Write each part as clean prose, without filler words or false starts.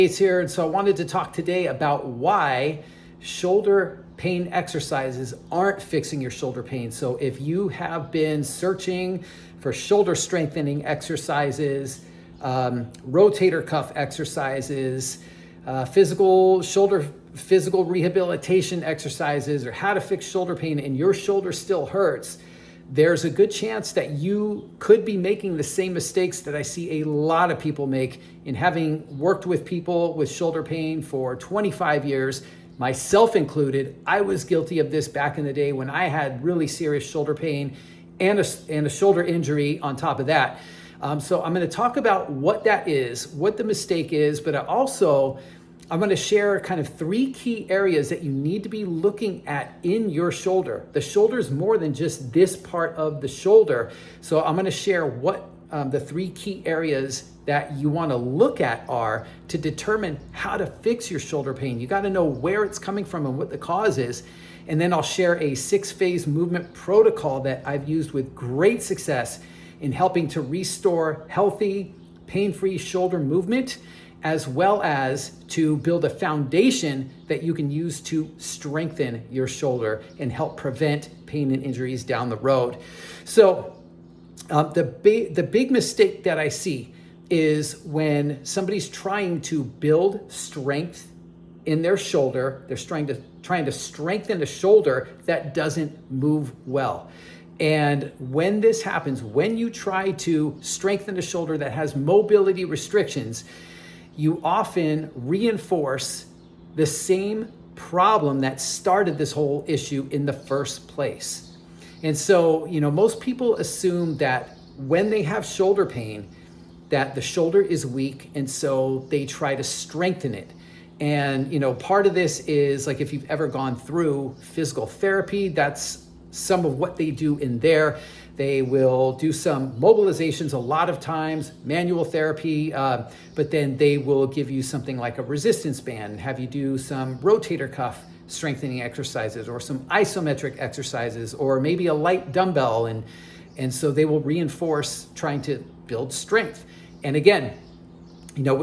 It's here, and so I wanted to talk today about why shoulder pain exercises aren't fixing your shoulder pain. So if you have been searching for shoulder strengthening exercises, rotator cuff exercises, physical rehabilitation exercises, or how to fix shoulder pain and your shoulder still hurts, there's a good chance that you could be making the same mistakes that I see a lot of people make. In having worked with people with shoulder pain for 25 years, myself included, I was guilty of this back in the day when I had really serious shoulder pain and a shoulder injury on top of that. So I'm going to talk about what that is, what the mistake is, but I'm going to share kind of 3 key areas that you need to be looking at in your shoulder. The shoulder is more than just this part of the shoulder. So I'm going to share what the 3 key areas that you want to look at are to determine how to fix your shoulder pain. You got to know where it's coming from and what the cause is. And then I'll share a 6-phase movement protocol that I've used with great success in helping to restore healthy, pain-free shoulder movement, as well as to build a foundation that you can use to strengthen your shoulder and help prevent pain and injuries down the road. So the big mistake that I see is when somebody's trying to build strength in their shoulder, they're trying to strengthen the shoulder that doesn't move well. And when this happens, when you try to strengthen a shoulder that has mobility restrictions, you often reinforce the same problem that started this whole issue in the first place. And so, most people assume that when they have shoulder pain, that the shoulder is weak, and so they try to strengthen it. And, part of this is like if you've ever gone through physical therapy, that's some of what they do in there. They will do some mobilizations a lot of times, manual therapy, but then they will give you something like a resistance band, have you do some rotator cuff strengthening exercises or some isometric exercises, or maybe a light dumbbell. And so they will reinforce trying to build strength. And again,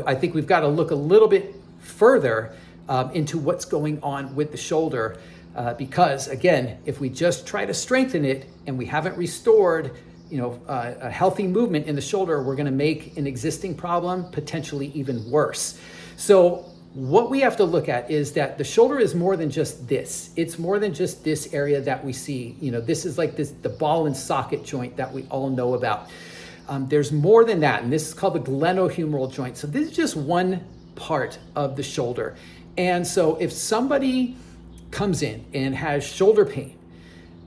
I think we've got to look a little bit further into what's going on with the shoulder. Because again, if we just try to strengthen it and we haven't restored, a healthy movement in the shoulder, we're going to make an existing problem potentially even worse. So what we have to look at is that the shoulder is more than just this. It's more than just this area that we see. This is like the ball and socket joint that we all know about. There's more than that, and this is called the glenohumeral joint. So this is just one part of the shoulder. And so if somebody comes in and has shoulder pain,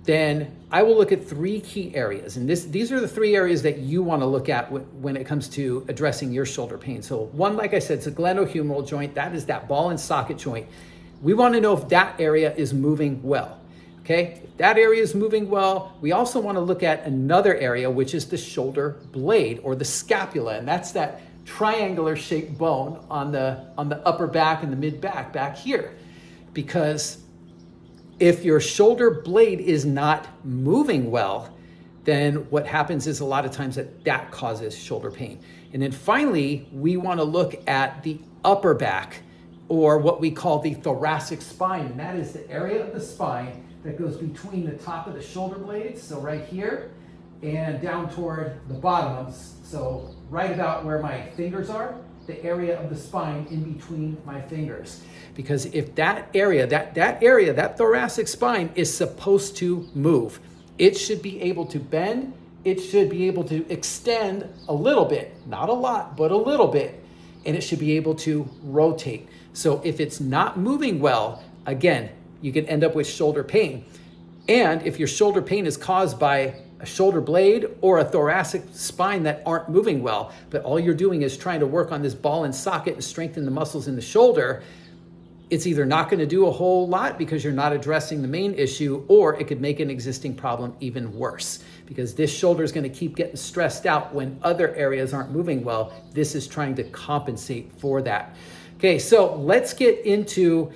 then I will look at 3 key areas. And these are the 3 areas that you want to look at when it comes to addressing your shoulder pain. So one, like I said, it's a glenohumeral joint. That is that ball and socket joint. We want to know if that area is moving well. Okay, if that area is moving well, we also want to look at another area, which is the shoulder blade or the scapula. And that's that triangular shaped bone on the upper back and the mid back here. Because if your shoulder blade is not moving well, then what happens is a lot of times that causes shoulder pain. And then finally, we want to look at the upper back, or what we call the thoracic spine. And that is the area of the spine that goes between the top of the shoulder blades, so right here, and down toward the bottom. So right about where my fingers are, the area of the spine in between my fingers. Because if that area, that thoracic spine is supposed to move, it should be able to bend, it should be able to extend a little bit, not a lot, but a little bit, and it should be able to rotate. So if it's not moving well, again, you can end up with shoulder pain. And if your shoulder pain is caused by a shoulder blade or a thoracic spine that aren't moving well, but all you're doing is trying to work on this ball and socket and strengthen the muscles in the shoulder, it's either not going to do a whole lot because you're not addressing the main issue, or it could make an existing problem even worse because this shoulder is going to keep getting stressed out when other areas aren't moving well. This is trying to compensate for that. Okay, so let's get into,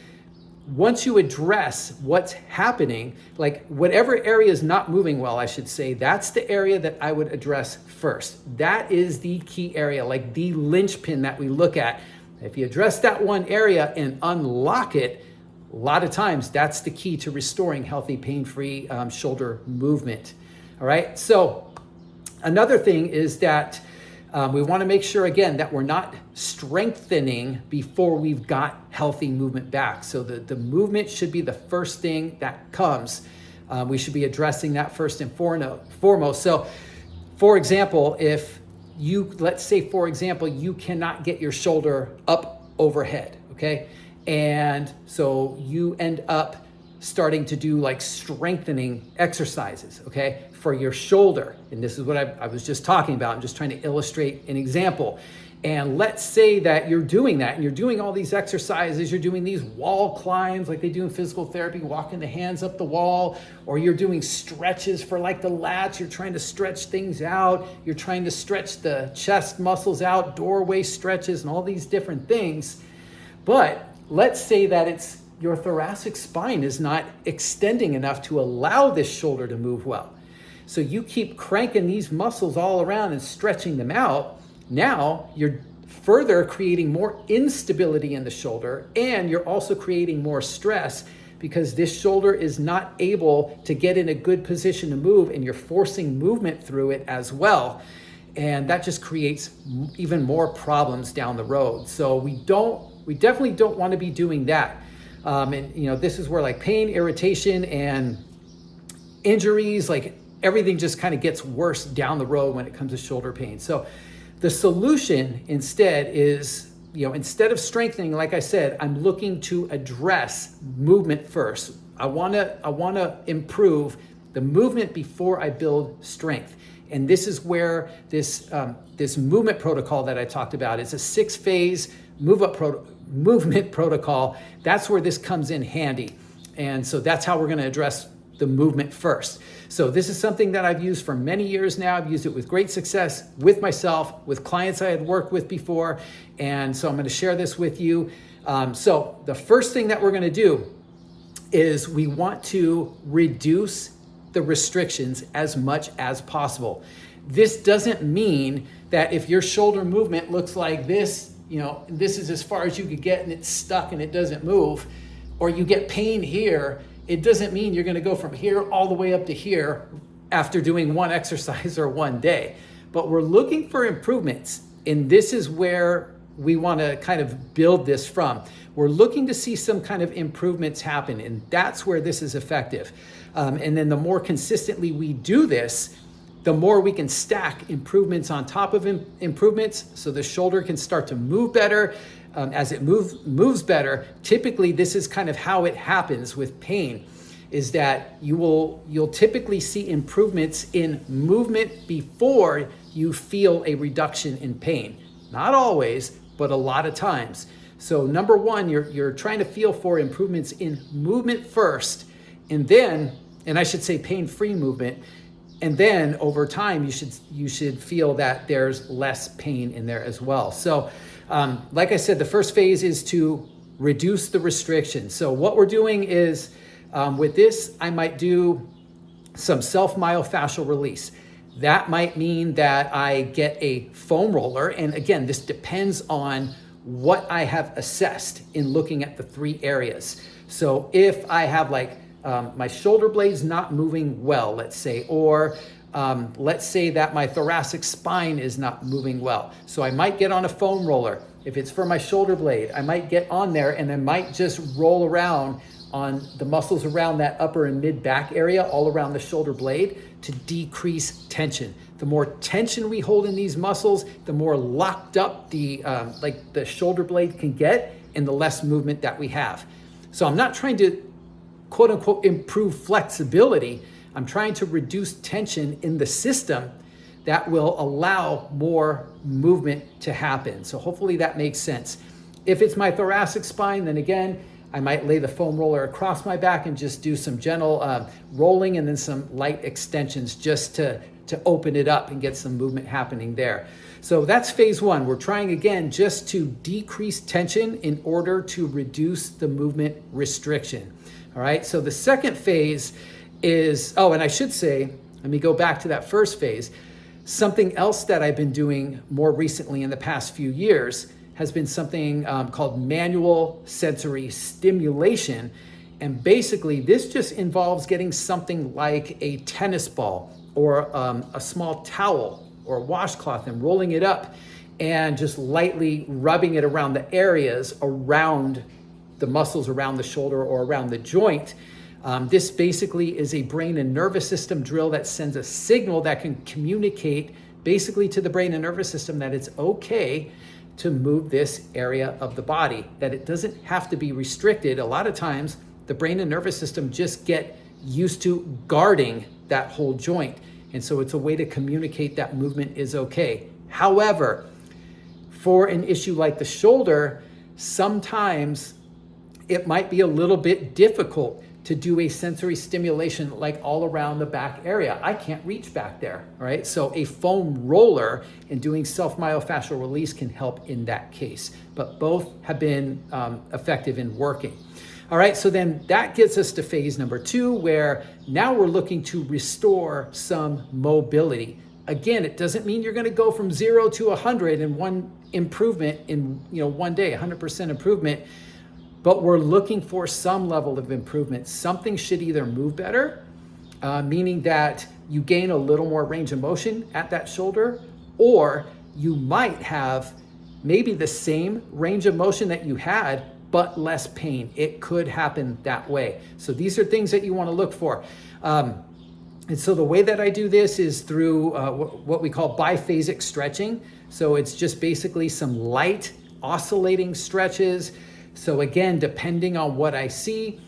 once you address what's happening, like whatever area is not moving well, I should say, that's the area that I would address first. That is the key area, like the linchpin that we look at. If you address that one area and unlock it, a lot of times that's the key to restoring healthy, pain-free shoulder movement. All right. So another thing is that we want to make sure, again, that we're not strengthening before we've got healthy movement back. So the movement should be the first thing that comes. We should be addressing that first and foremost. So, for example, let's say, for example, you cannot get your shoulder up overhead, okay? And so you end up starting to do like strengthening exercises, okay, for your shoulder. And this is what I was just talking about. I'm just trying to illustrate an example. And let's say that you're doing that and you're doing all these exercises, you're doing these wall climbs like they do in physical therapy, walking the hands up the wall, or you're doing stretches for like the lats, you're trying to stretch things out, you're trying to stretch the chest muscles out, doorway stretches and all these different things. But let's say that your thoracic spine is not extending enough to allow this shoulder to move well. So you keep cranking these muscles all around and stretching them out. Now you're further creating more instability in the shoulder, and you're also creating more stress because this shoulder is not able to get in a good position to move, and you're forcing movement through it as well. And that just creates even more problems down the road. So we definitely don't want to be doing that. And this is where like pain, irritation, and injuries, like everything just kind of gets worse down the road when it comes to shoulder pain. So the solution instead is, instead of strengthening, like I said, I'm looking to address movement first. I want to improve the movement before I build strength. And this is where this movement protocol that I talked about, it's a 6-phase movement protocol. That's where this comes in handy. And so that's how we're going to address the movement first. So this is something that I've used for many years now. I've used it with great success with myself, with clients I had worked with before. And so I'm going to share this with you. So the first thing that we're going to do is we want to reduce the restrictions as much as possible. This doesn't mean that if your shoulder movement looks like this, this is as far as you could get and it's stuck and it doesn't move, or you get pain here, it doesn't mean you're going to go from here all the way up to here after doing one exercise or one day. But we're looking for improvements, and this is where we want to kind of build this from. We're looking to see some kind of improvements happen, and that's where this is effective. And then the more consistently we do this, the more we can stack improvements on top of improvements, so the shoulder can start to move better. As it moves better, typically this is kind of how it happens with pain, is that you'll typically see improvements in movement before you feel a reduction in pain. Not always, but a lot of times. So number one, you're trying to feel for improvements in movement first, and I should say pain-free movement. And then over time, you should feel that there's less pain in there as well. So like I said, the first phase is to reduce the restriction. So what we're doing is with this, I might do some self-myofascial release. That might mean that I get a foam roller. And again, this depends on what I have assessed in looking at the 3 areas. So if I have like my shoulder blades not moving well, let's say, or let's say that my thoracic spine is not moving well. So I might get on a foam roller. If it's for my shoulder blade, I might get on there and I might just roll around on the muscles around that upper and mid back area, all around the shoulder blade, to decrease tension. The more tension we hold in these muscles, the more locked up the shoulder blade can get, and the less movement that we have. So I'm not trying to quote unquote improve flexibility. I'm trying to reduce tension in the system that will allow more movement to happen. So hopefully that makes sense. If it's my thoracic spine, then again, I might lay the foam roller across my back and just do some gentle rolling and then some light extensions just to open it up and get some movement happening there. So that's phase 1. We're trying again just to decrease tension in order to reduce the movement restriction. All right, so the second phase is, and I should say, let me go back to that first phase. Something else that I've been doing more recently in the past few years has been something called manual sensory stimulation. And basically this just involves getting something like a tennis ball or a small towel or a washcloth and rolling it up and just lightly rubbing it around the areas around the muscles around the shoulder or around the joint. This basically is a brain and nervous system drill that sends a signal that can communicate basically to the brain and nervous system that it's okay to move this area of the body, that it doesn't have to be restricted. A lot of times the brain and nervous system just get used to guarding that whole joint. And so it's a way to communicate that movement is okay. However, for an issue like the shoulder, sometimes it might be a little bit difficult to do a sensory stimulation like all around the back area. I can't reach back there, right? So a foam roller and doing self-myofascial release can help in that case, but both have been effective in working. All right, so then that gets us to phase number 2, where now we're looking to restore some mobility. Again, it doesn't mean you're gonna go from 0 to 100 in one improvement in one day, 100% improvement, but we're looking for some level of improvement. Something should either move better, meaning that you gain a little more range of motion at that shoulder, or you might have maybe the same range of motion that you had, but less pain. It could happen that way. So these are things that you want to look for. And so the way that I do this is through what we call biphasic stretching. So it's just basically some light oscillating stretches. So again, depending on what I see,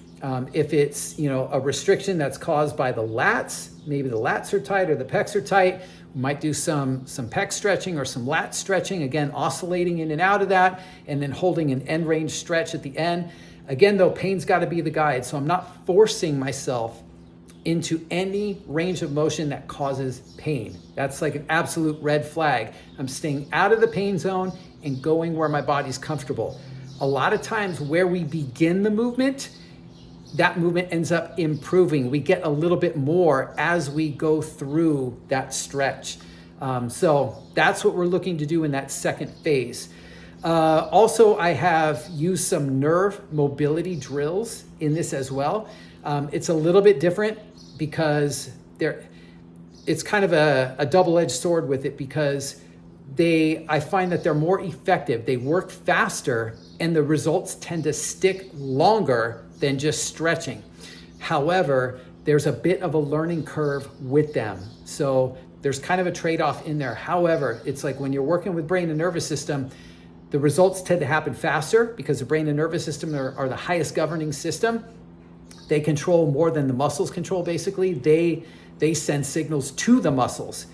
if it's a restriction that's caused by the lats, maybe the lats are tight or the pecs are tight, we might do some pec stretching or some lat stretching, again, oscillating in and out of that, and then holding an end range stretch at the end. Again, though, pain's got to be the guide. So I'm not forcing myself into any range of motion that causes pain. That's like an absolute red flag. I'm staying out of the pain zone and going where my body's comfortable. A lot of times where we begin the movement, that movement ends up improving. We get a little bit more as we go through that stretch. So that's what we're looking to do in that second phase. Also, I have used some nerve mobility drills in this as well. It's a little bit different because it's kind of a double-edged sword with it, because I find that they're more effective. They work faster and the results tend to stick longer than just stretching. However, there's a bit of a learning curve with them. So there's kind of a trade-off in there. However, it's like when you're working with brain and nervous system, the results tend to happen faster because the brain and nervous system are the highest governing system. They control more than the muscles control, basically. They send signals to the muscles.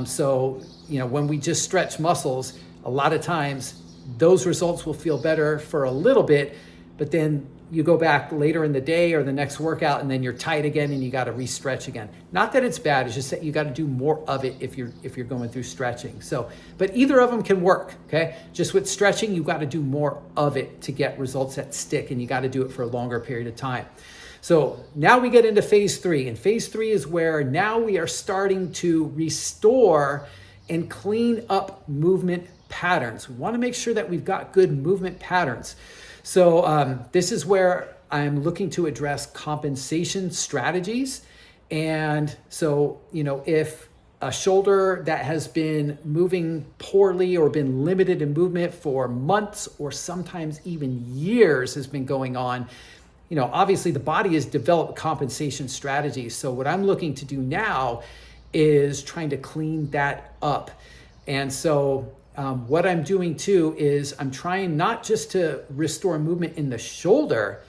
So when we just stretch muscles, a lot of times those results will feel better for a little bit, but then you go back later in the day or the next workout and then you're tight again and you got to re-stretch again. Not that it's bad, it's just that you got to do more of it if you're going through stretching. So, but either of them can work, okay? Just with stretching, you got to do more of it to get results that stick, and you got to do it for a longer period of time. So now we get into phase 3, and phase 3 is where now we are starting to restore and clean up movement patterns. We want to make sure that we've got good movement patterns. So this is where I'm looking to address compensation strategies. And so, if a shoulder that has been moving poorly or been limited in movement for months or sometimes even years has been going on, obviously the body has developed compensation strategies. So what I'm looking to do now is trying to clean that up. And so what I'm doing too is I'm trying not just to restore movement in the shoulder,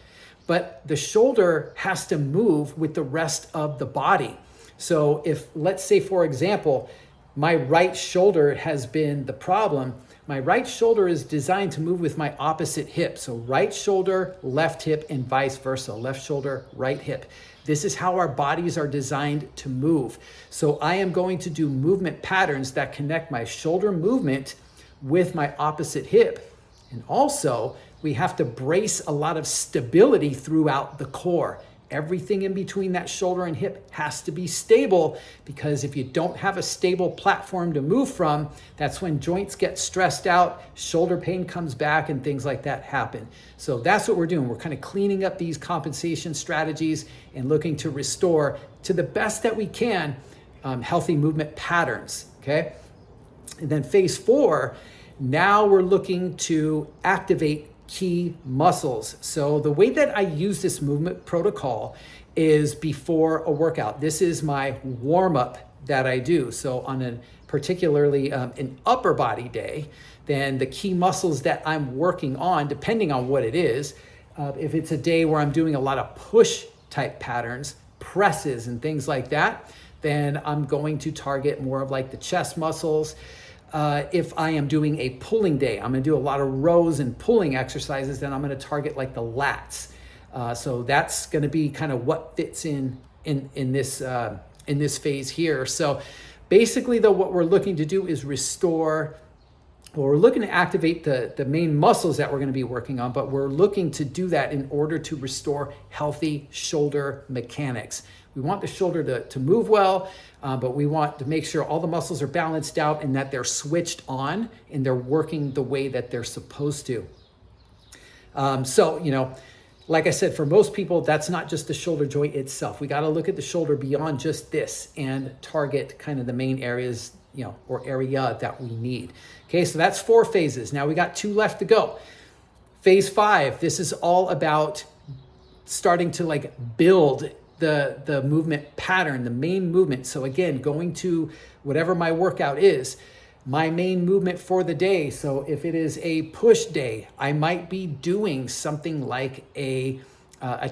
but the shoulder has to move with the rest of the body. So if, let's say, for example, my right shoulder has been the problem, my right shoulder is designed to move with my opposite hip. So right shoulder, left hip, and vice versa. Left shoulder, right hip. This is how our bodies are designed to move. So I am going to do movement patterns that connect my shoulder movement with my opposite hip. And also, we have to brace a lot of stability throughout the core. Everything in between that shoulder and hip has to be stable, because if you don't have a stable platform to move from, that's when joints get stressed out, shoulder pain comes back, and things like that happen. So that's what we're doing. We're kind of cleaning up these compensation strategies and looking to restore to the best that we can healthy movement patterns, okay? And then phase 4, now we're looking to activate key muscles. So the way that I use this movement protocol is before a workout. This is my warm-up that I do. So on a particularly an upper body day, then the key muscles that I'm working on, depending on what it is, if it's a day where I'm doing a lot of push type patterns, presses and things like that, then I'm going to target more of like the chest muscles. If I am doing a pulling day, I'm going to do a lot of rows and pulling exercises, then I'm going to target like the lats. So that's going to be kind of what fits in this phase here. So basically, though, what we're looking to do is restore, well, we're looking to activate the main muscles that we're going to be working on, but we're looking to do that in order to restore healthy shoulder mechanics. We want the shoulder to move well, but we want to make sure all the muscles are balanced out and that they're switched on and they're working the way that they're supposed to. So, like I said, for most people, that's not just the shoulder joint itself. We got to look at the shoulder beyond just this and target kind of the main areas, or area that we need. Okay, so that's 4 phases. Now we got 2 left to go. Phase 5, this is all about starting to like build the movement pattern, the main movement. So again, going to whatever my workout is, my main movement for the day. So if it is a push day, I might be doing something like a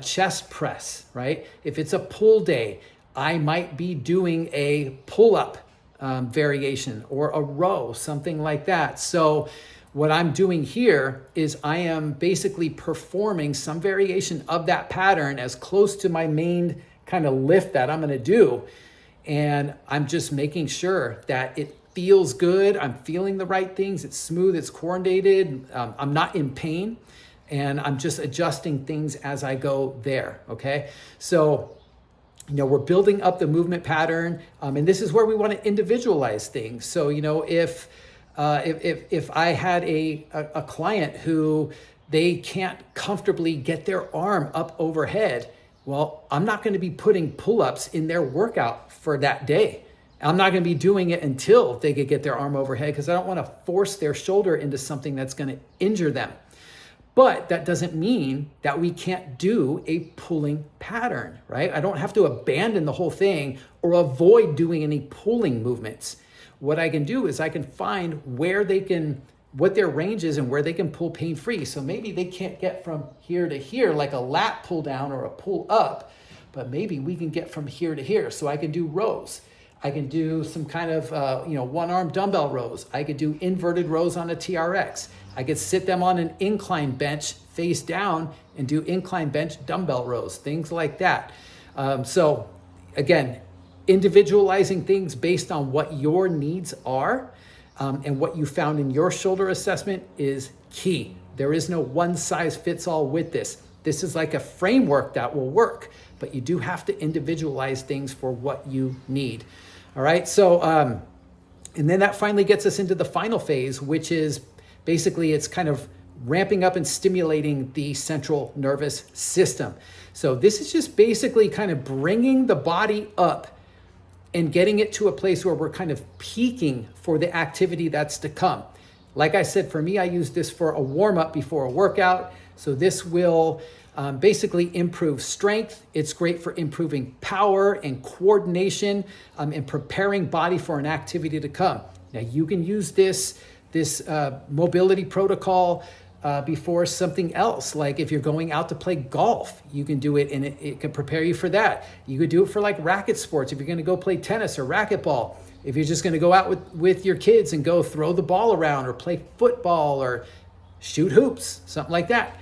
chest press, right? If it's a pull day, I might be doing a pull-up variation or a row, something like that. So what I'm doing here is I am basically performing some variation of that pattern as close to my main kind of lift that I'm going to do. And I'm just making sure that it feels good. I'm feeling the right things. It's smooth. It's coordinated. I'm not in pain. And I'm just adjusting things as I go there. Okay. So, we're building up the movement pattern. And this is where we want to individualize things. So, if I had a client who they can't comfortably get their arm up overhead, well, I'm not going to be putting pull-ups in their workout for that day. I'm not going to be doing it until they could get their arm overhead, because I don't want to force their shoulder into something that's going to injure them. But that doesn't mean that we can't do a pulling pattern, right? I don't have to abandon the whole thing or avoid doing any pulling movements. What I can do is I can find what their range is and where they can pull pain-free. So maybe they can't get from here to here like a lat pull down or a pull up, but maybe we can get from here to here. So I can do rows. I can do some kind of, one-arm dumbbell rows. I could do inverted rows on a TRX. I could sit them on an incline bench face down and do incline bench dumbbell rows, things like that. So again, individualizing things based on what your needs are and what you found in your shoulder assessment is key. There is no one size fits all with this. This is like a framework that will work, but you do have to individualize things for what you need. All right, so, and then that finally gets us into the final phase, which is basically it's kind of ramping up and stimulating the central nervous system. So this is just basically kind of bringing the body up and getting it to a place where we're kind of peaking for the activity that's to come. Like I said, for me, I use this for a warm-up before a workout. So this will basically improve strength. It's great for improving power and coordination and preparing body for an activity to come. Now you can use this mobility protocol before something else. Like if you're going out to play golf, you can do it and it can prepare you for that. You could do it for like racket sports. If you're going to go play tennis or racquetball, if you're just going to go out with your kids and go throw the ball around or play football or shoot hoops, something like that.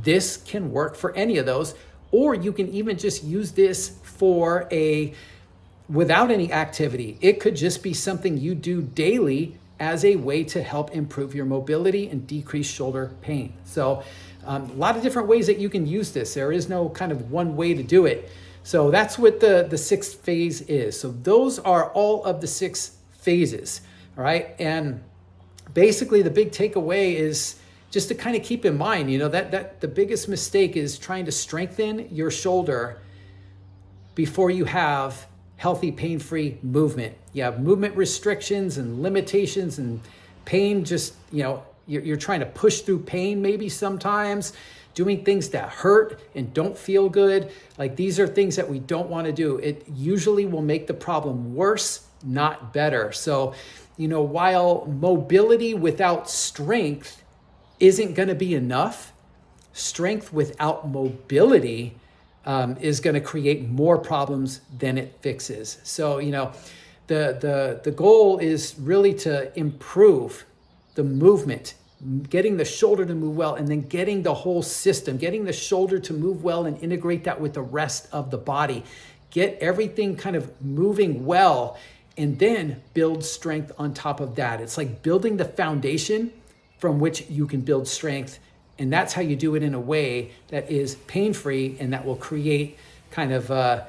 This can work for any of those, or you can even just use this for without any activity. It could just be something you do daily as a way to help improve your mobility and decrease shoulder pain. So A lot of different ways that you can use this. There is no kind of one way to do it. So that's what the sixth phase is. So those are all of the 6 phases, all right? And basically the big takeaway is just to kind of keep in mind, that the biggest mistake is trying to strengthen your shoulder before you have healthy, pain-free movement. You have movement restrictions and limitations and pain, just, you're trying to push through pain maybe sometimes, doing things that hurt and don't feel good. Like, these are things that we don't want to do. It usually will make the problem worse, not better. So, while mobility without strength isn't going to be enough, strength without mobility is going to create more problems than it fixes. So, the goal is really to improve the movement, getting the shoulder to move well, and then getting the whole system, getting the shoulder to move well and integrate that with the rest of the body. Get everything kind of moving well, and then build strength on top of that. It's like building the foundation from which you can build strength. And that's how you do it in a way that is pain-free and that will create kind of,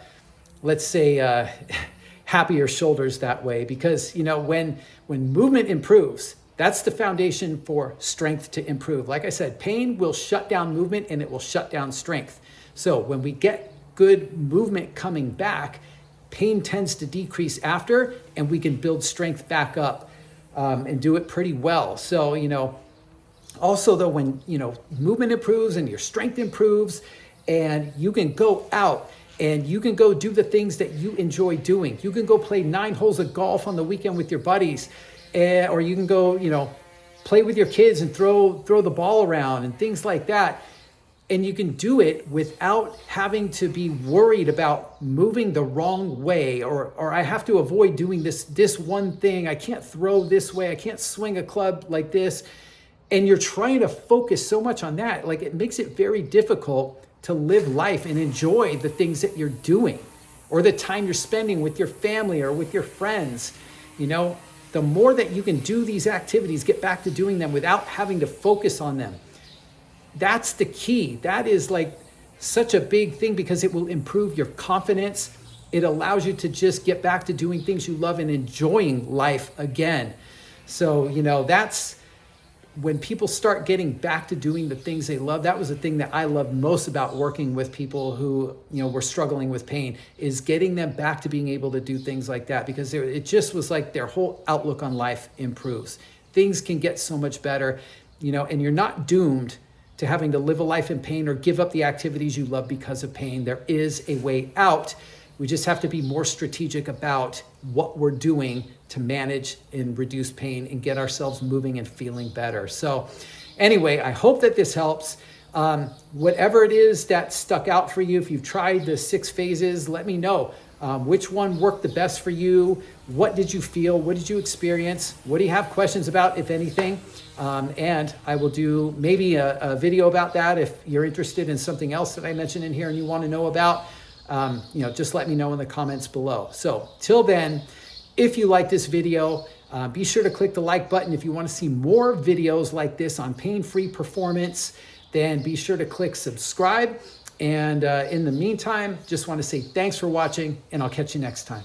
happier shoulders that way. Because, when movement improves, that's the foundation for strength to improve. Like I said, pain will shut down movement and it will shut down strength. So when we get good movement coming back, pain tends to decrease after, and we can build strength back up. And do it pretty well. So, also though, when, movement improves and your strength improves, and you can go out and you can go do the things that you enjoy doing. You can go play 9 holes of golf on the weekend with your buddies, or you can go, play with your kids and throw the ball around and things like that. And you can do it without having to be worried about moving the wrong way, or I have to avoid doing this one thing. I can't throw this way. I can't swing a club like this. And you're trying to focus so much on that. Like, it makes it very difficult to live life and enjoy the things that you're doing, or the time you're spending with your family or with your friends. The more that you can do these activities, get back to doing them without having to focus on them. That's the key. That is like such a big thing, because it will improve your confidence. It allows you to just get back to doing things you love and enjoying life again. So, that's when people start getting back to doing the things they love. That was the thing that I loved most about working with people who, were struggling with pain, is getting them back to being able to do things like that, because it just was like their whole outlook on life improves. Things can get so much better, and you're not doomed to having to live a life in pain or give up the activities you love because of pain. There is a way out. We just have to be more strategic about what we're doing to manage and reduce pain and get ourselves moving and feeling better. So anyway, I hope that this helps. Whatever it is that stuck out for you, if you've tried the 6 phases, let me know. Which one worked the best for you? What did you feel? What did you experience? What do you have questions about, if anything? And I will do maybe a video about that if you're interested in something else that I mentioned in here and you want to know about. Just let me know in the comments below. So till then, if you like this video, be sure to click the like button. If you want to see more videos like this on pain-free performance, then be sure to click subscribe. And in the meantime, just want to say thanks for watching, and I'll catch you next time.